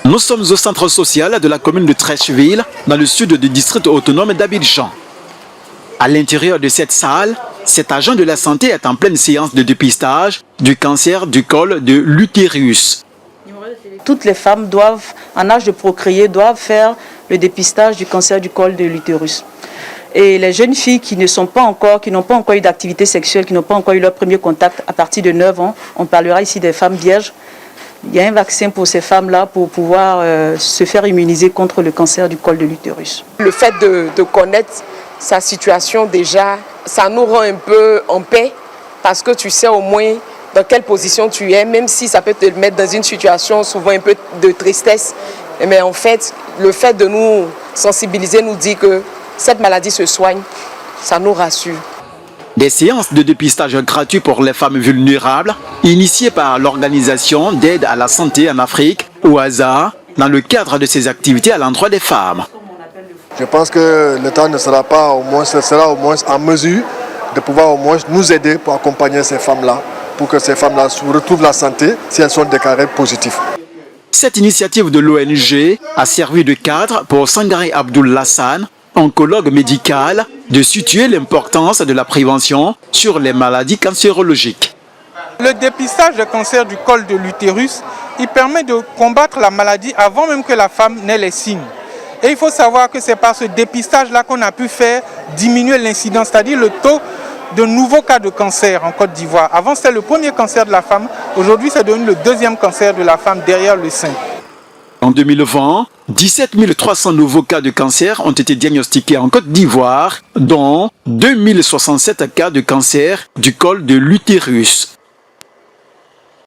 Nous sommes au centre social de la commune de Treichville, dans le sud du district autonome d'Abidjan. À l'intérieur de cette salle, cet agent de la santé est en pleine séance de dépistage du cancer du col de l'utérus. Toutes les femmes en âge de procréer, doivent faire le dépistage du cancer du col de l'utérus. Et les jeunes filles qui n'ont pas encore eu d'activité sexuelle, qui n'ont pas encore eu leur premier contact à partir de 9 ans, on parlera ici des femmes vierges. Il y a un vaccin pour ces femmes-là pour pouvoir se faire immuniser contre le cancer du col de l'utérus. Le fait de connaître sa situation déjà, ça nous rend un peu en paix parce que tu sais au moins dans quelle position tu es, même si ça peut te mettre dans une situation souvent un peu de tristesse. Mais en fait, le fait de nous sensibiliser nous dit que cette maladie se soigne, ça nous rassure. Des séances de dépistage gratuits pour les femmes vulnérables, initiées par l'Organisation d'aide à la santé en Afrique, OASA, dans le cadre de ses activités à l'endroit des femmes. Je pense que l'État ne sera pas sera au moins en mesure de pouvoir au moins nous aider pour accompagner ces femmes-là, pour que ces femmes-là retrouvent la santé si elles sont déclarées positives. Cette initiative de l'ONG a servi de cadre pour Sangare Abdul Lassan, oncologue médical, de situer l'importance de la prévention sur les maladies cancérologiques. Le dépistage du cancer du col de l'utérus, il permet de combattre la maladie avant même que la femme n'ait les signes. Et il faut savoir que c'est par ce dépistage-là qu'on a pu faire diminuer l'incidence, c'est-à-dire le taux de nouveaux cas de cancer en Côte d'Ivoire. Avant, c'était le premier cancer de la femme. Aujourd'hui, c'est devenu le deuxième cancer de la femme derrière le sein. En 2020, 17 300 nouveaux cas de cancer ont été diagnostiqués en Côte d'Ivoire, dont 2067 cas de cancer du col de l'utérus.